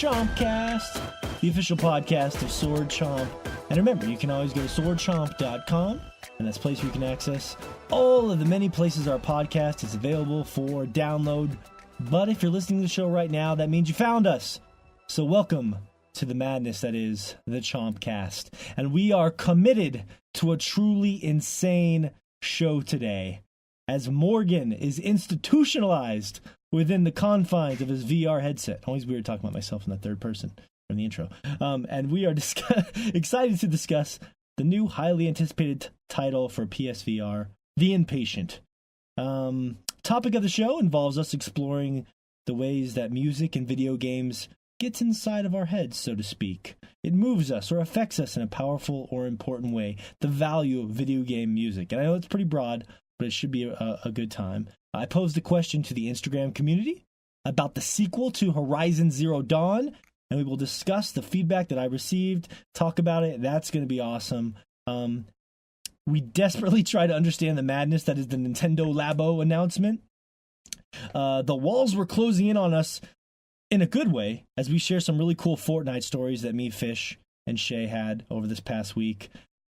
Chompcast, the official podcast of Sword Chomp. And remember, you can always go to swordchomp.com, and that's a place where you can access all of the many places our podcast is available for download. But if you're listening to the show right now, that means you found us. So welcome to the madness that is the Chompcast. And we are committed to a truly insane show today, as Morgan is institutionalized within the confines of his VR headset. Always weird talking about myself in the third person from the intro. And we are excited to discuss the new highly anticipated title for PSVR, The Inpatient. Topic of the show involves us exploring the ways that music and video games gets inside of our heads, so to speak. It moves us or affects us in a powerful or important way. The value of video game music. And I know it's pretty broad, but it should be a good time. I posed a question to the Instagram community about the sequel to Horizon Zero Dawn, and we will discuss the feedback that I received, talk about it. That's going to be awesome. We desperately try to understand the madness that is the Nintendo Labo announcement. The walls were closing in on us in a good way, as we share some really cool Fortnite stories that me, Fish, and Shay had over this past week.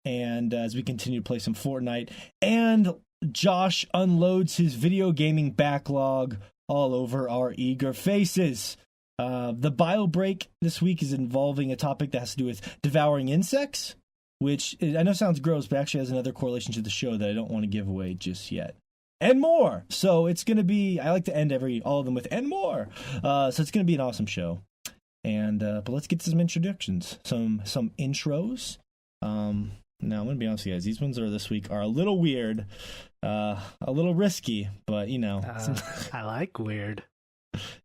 And as we continue to play some Fortnite, and Josh unloads his video gaming backlog all over our eager faces. The bio break this week is involving a topic that has to do with devouring insects, which I know sounds gross, but actually has another correlation to the show that I don't want to give away just yet. And more. So it's going to be, I like to end all of them with and more. So it's going to be an awesome show. And but let's get to some introductions, some intros. Now, I'm going to be honest with you guys. These ones this week are a little weird, a little risky, but, you know. I like weird.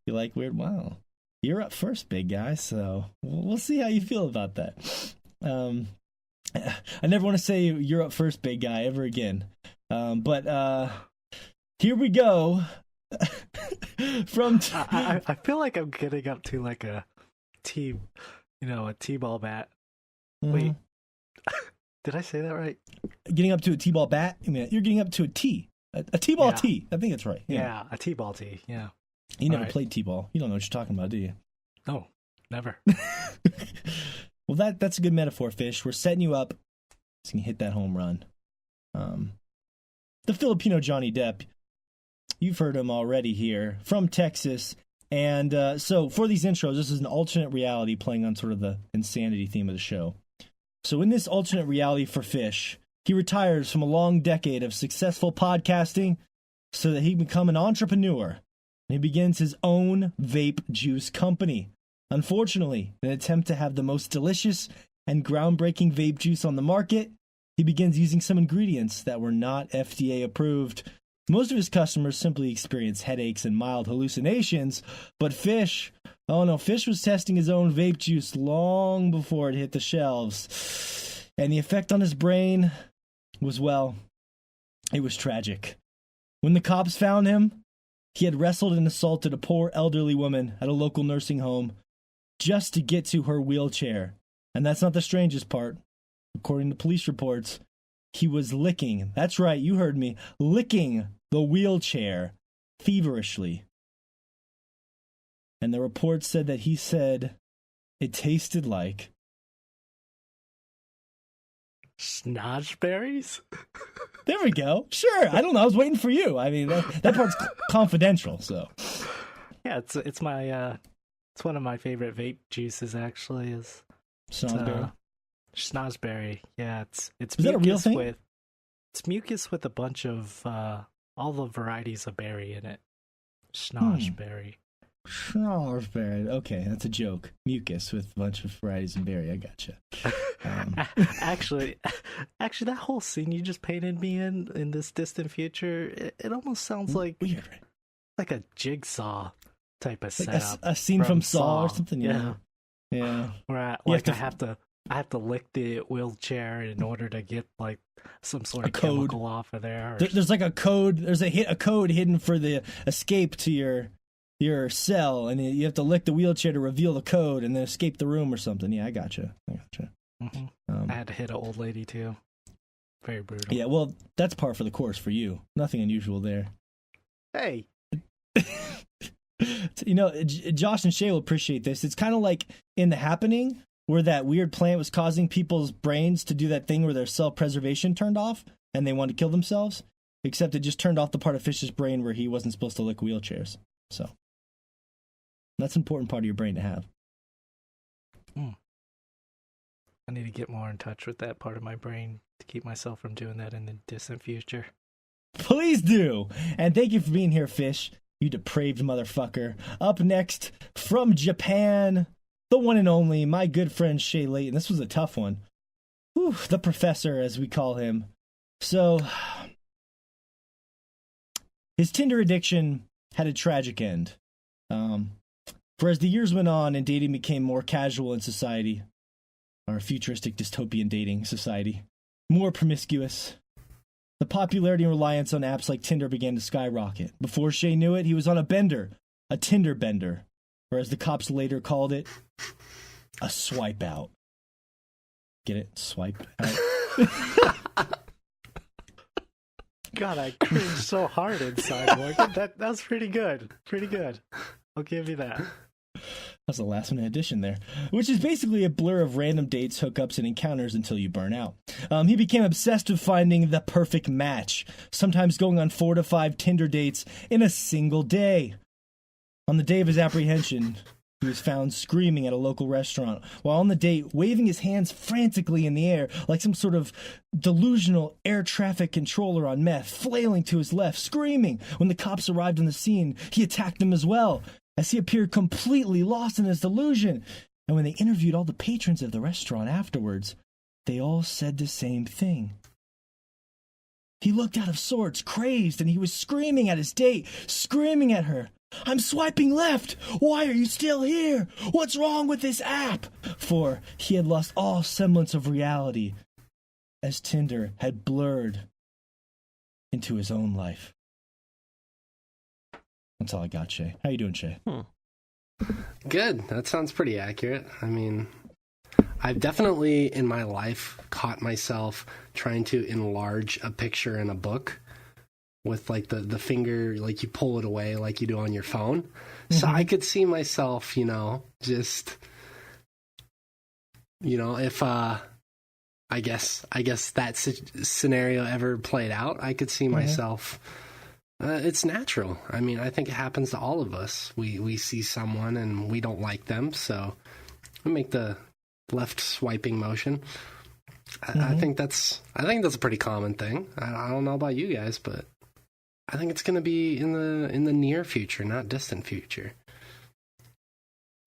You like weird? Wow. You're up first, big guy, so we'll see how you feel about that. I never want to say you're up first, big guy, ever again. But here we go. I feel like I'm getting up to like a T-ball bat. Mm-hmm. Wait. Did I say that right? Getting up to a T-ball bat? I mean, you're getting up to a T. A T-ball tee. I think that's right. Yeah, a T-ball tee. Yeah. You never played T-ball. You don't know what you're talking about, do you? No, never. Well, that's a good metaphor, Fish. We're setting you up so you can hit that home run. The Filipino Johnny Depp, you've heard him already here, from Texas. And so for these intros, this is an alternate reality playing on sort of the insanity theme of the show. So in this alternate reality for Fish, he retires from a long decade of successful podcasting so that he can become an entrepreneur. And he begins his own vape juice company. Unfortunately, in an attempt to have the most delicious and groundbreaking vape juice on the market, he begins using some ingredients that were not FDA approved. Most of his customers simply experience headaches and mild hallucinations, but Fish was testing his own vape juice long before it hit the shelves. And the effect on his brain was, well, it was tragic. When the cops found him, he had wrestled and assaulted a poor elderly woman at a local nursing home just to get to her wheelchair. And that's not the strangest part. According to police reports, he was licking, that's right, you heard me, licking the wheelchair feverishly. And the report said that he said it tasted like snozberries? There we go. Sure. I don't know. I was waiting for you. I mean, that part's confidential, so. Yeah, it's my it's one of my favorite vape juices actually is snozberry. Snozberry. Yeah, it's is that a real thing? It's mucus with a bunch of all the varieties of berry in it. Snozberry. Snozberry. Okay, that's a joke. Mucus with a bunch of varieties of berry. I gotcha. Actually, that whole scene you just painted me in this distant future, it almost sounds like weird, like a Jigsaw type of like setup. A scene from Saw or something. Yeah. Where I have to lick the wheelchair in order to get like some sort of chemical off of there. There's like a code. There's a code hidden for the escape to your cell, and you have to lick the wheelchair to reveal the code and then escape the room or something. Yeah, I gotcha. Mm-hmm. I had to hit an old lady too. Very brutal. Yeah, well, that's par for the course for you. Nothing unusual there. Hey. You know, Josh and Shay will appreciate this. It's kind of like in The Happening, where that weird plant was causing people's brains to do that thing where their self-preservation turned off and they wanted to kill themselves, except it just turned off the part of Fish's brain where he wasn't supposed to lick wheelchairs. So that's an important part of your brain to have. I need to get more in touch with that part of my brain to keep myself from doing that in the distant future. Please do. And thank you for being here, Fish, you depraved motherfucker. Up next, from Japan, the one and only, my good friend Shay Layton. This was a tough one. Whew, the professor, as we call him. So, his Tinder addiction had a tragic end. For as the years went on and dating became more casual in society, our futuristic dystopian dating society, more promiscuous, the popularity and reliance on apps like Tinder began to skyrocket. Before Shay knew it, he was on a bender, a Tinder bender, or as the cops later called it, a swipe out. Get it? Swipe out. God, I cringed so hard inside, Morgan. That was pretty good. Pretty good. I'll give you that. That's a last-minute addition there, which is basically a blur of random dates, hookups, and encounters until you burn out. He became obsessed with finding the perfect match, sometimes going on 4 to 5 Tinder dates in a single day. On the day of his apprehension, he was found screaming at a local restaurant, while on the date, waving his hands frantically in the air like some sort of delusional air traffic controller on meth, flailing to his left, screaming. When the cops arrived on the scene, he attacked them as well, as he appeared completely lost in his delusion. And when they interviewed all the patrons of the restaurant afterwards, they all said the same thing. He looked out of sorts, crazed, and he was screaming at his date, screaming at her, "I'm swiping left! Why are you still here? What's wrong with this app?" For he had lost all semblance of reality, as Tinder had blurred into his own life. That's all I got, Shay. How you doing, Shay? Good. That sounds pretty accurate. I mean, I've definitely in my life caught myself trying to enlarge a picture in a book with like the finger, like you pull it away like you do on your phone. Mm-hmm. So I could see myself, just, if I guess that scenario ever played out, I could see myself. It's natural. I mean, I think it happens to all of us. We see someone and we don't like them, so we make the left swiping motion. I think that's a pretty common thing. I don't know about you guys, but I think it's going to be in the near future, not distant future.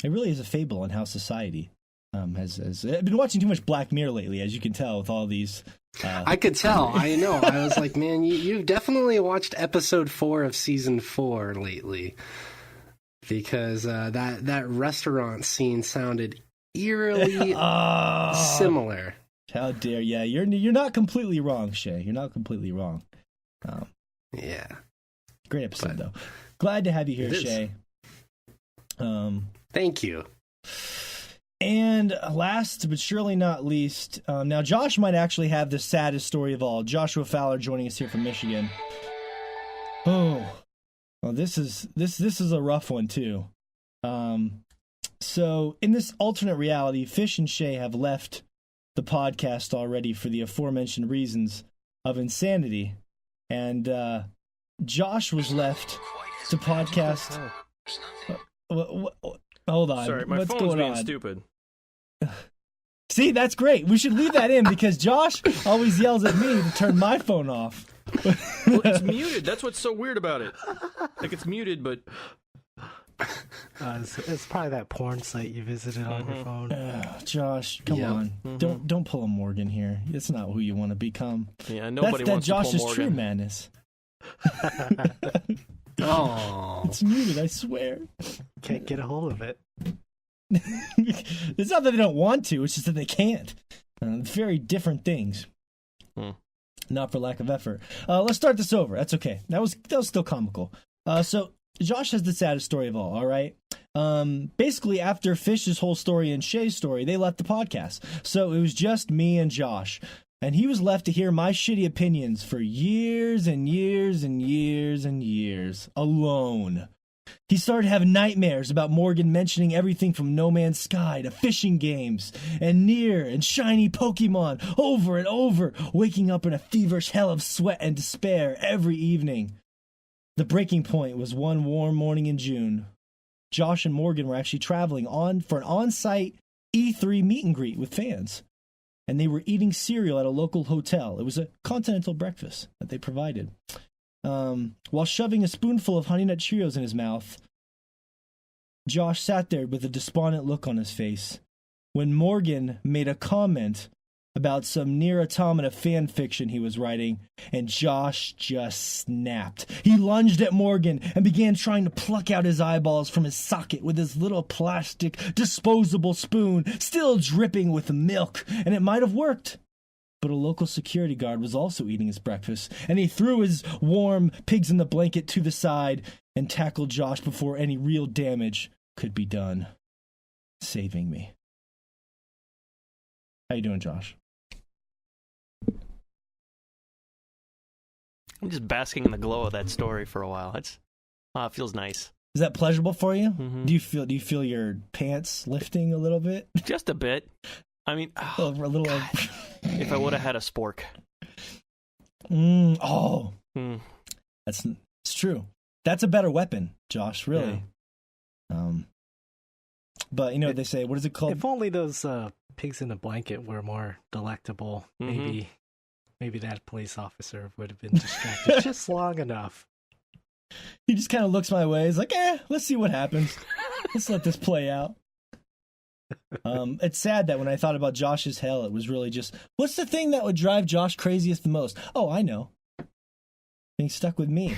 It really is a fable on how society has. I've been watching too much Black Mirror lately, as you can tell, with all these. I could tell. I know. I was like, man, you've definitely watched episode 4 of season 4 lately, because that restaurant scene sounded eerily similar. How dare you? Yeah, you're not completely wrong, Shay. You're not completely wrong. Yeah. Great episode, though. Glad to have you here, Shay. Thank you. And last but surely not least, now Josh might actually have the saddest story of all. Joshua Fowler joining us here from Michigan. Oh, well, this is a rough one too. So in this alternate reality, Fish and Shay have left the podcast already for the aforementioned reasons of insanity, and Josh was left to podcast. Hold on. Sorry, my What's phone's going being on? stupid. See, that's great. We should leave that in because Josh always yells at me to turn my phone off. Well, it's muted. That's what's so weird about it. Like, it's muted, but... It's probably that porn site you visited on your phone. Josh, come on. Don't pull a Morgan here. It's not who you want to become. Yeah, nobody wants to pull Josh's Morgan. True madness. Oh, it's muted, I swear. Can't get a hold of it. It's not that they don't want to, it's just that they can't. Very different things. Not for lack of effort. Let's start this over. That's okay. That was still comical. So Josh has the saddest story of all right? Basically, after Fish's whole story and Shay's story, they left the podcast. So it was just me and Josh. And he was left to hear my shitty opinions for years and years and years and years alone. He started having nightmares about Morgan mentioning everything from No Man's Sky to fishing games and near and shiny Pokemon over and over, waking up in a feverish hell of sweat and despair every evening. The breaking point was one warm morning in June. Josh and Morgan were actually traveling for an on-site E3 meet and greet with fans. And they were eating cereal at a local hotel. It was a continental breakfast that they provided. While shoving a spoonful of Honey Nut Cheerios in his mouth, Josh sat there with a despondent look on his face when Morgan made a comment about some near automata fan fiction he was writing, and Josh just snapped. He lunged at Morgan and began trying to pluck out his eyeballs from his socket with his little plastic disposable spoon, still dripping with milk, and it might have worked. But a local security guard was also eating his breakfast, and he threw his warm pigs in the blanket to the side and tackled Josh before any real damage could be done, saving me. How you doing, Josh? I'm just basking in the glow of that story for a while. It feels nice. Is that pleasurable for you? Mm-hmm. Do you feel your pants lifting a little bit? Just a bit. I mean, a little. If I would have had a spork. It's true. That's a better weapon, Josh. Really. Yeah. But they say, what is it called? If only those pigs in a blanket were more delectable, maybe that police officer would have been distracted just long enough. He just kind of looks my way. He's like, let's see what happens. Let's let this play out. It's sad that when I thought about Josh's hell, it was really just, what's the thing that would drive Josh craziest the most? Oh, I know. Being stuck with me.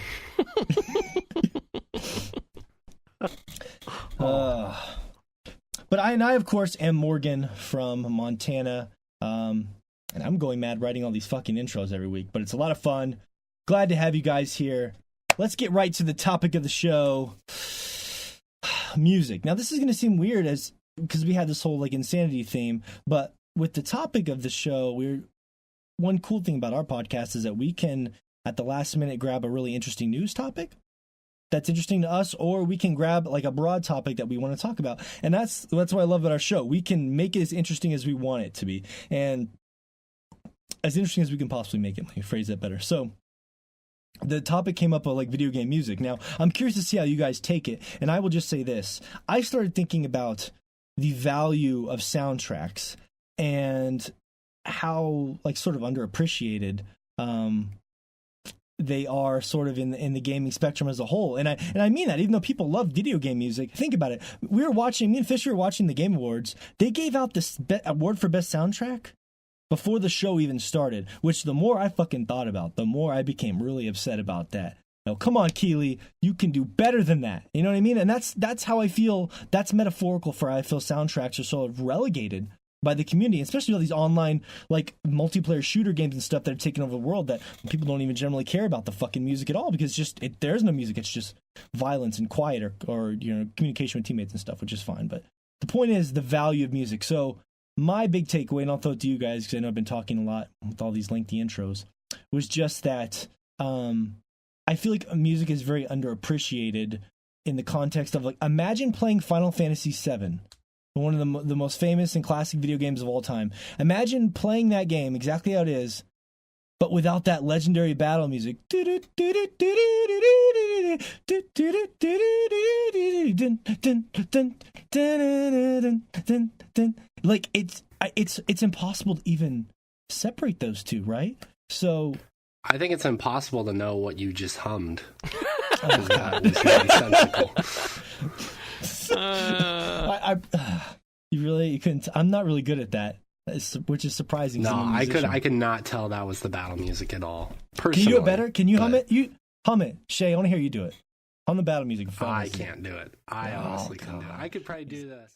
But I, of course, am Morgan from Montana. And I'm going mad writing all these fucking intros every week, but it's a lot of fun. Glad to have you guys here. Let's get right to the topic of the show. Music. Now, this is going to seem weird because we had this whole insanity theme, but with the topic of the show, one cool thing about our podcast is that we can, at the last minute, grab a really interesting news topic that's interesting to us, or we can grab a broad topic that we want to talk about. And that's what I love about our show. We can make it as interesting as we want it to be. And as interesting as we can possibly make it. Let me phrase that better. So the topic came up of video game music. Now, I'm curious to see how you guys take it. And I will just say this. I started thinking about the value of soundtracks and how sort of underappreciated they are sort of in the gaming spectrum as a whole. And I mean that, even though people love video game music. Think about it. Me and Fisher were watching the Game Awards. They gave out this award for best soundtrack before the show even started, which the more I fucking thought about, the more I became really upset about that. Now, come on, Keeley, you can do better than that. You know what I mean? And that's how I feel. That's metaphorical for how I feel soundtracks are sort of relegated by the community, especially all these online multiplayer shooter games and stuff that have taken over the world, that people don't even generally care about the fucking music at all, because there's no music. It's just violence and quiet or communication with teammates and stuff, which is fine. But the point is the value of music. So my big takeaway, and I'll throw it to you guys because I know I've been talking a lot with all these lengthy intros, was just that I feel like music is very underappreciated in the context of imagine playing Final Fantasy VII, one of the most famous and classic video games of all time. Imagine playing that game exactly how it is, but without that legendary battle music. It's impossible to even separate those two, right? So I think it's impossible to know what you just hummed. That was nonsensical. You couldn't. I'm not really good at that, which is surprising. No, I could not tell that was the battle music at all. Personally, can you do it better? Can you hum it? You hum it, Shay. I want to hear you do it. Hum the battle music. I can't do it. I honestly couldn't do it. I could probably do this.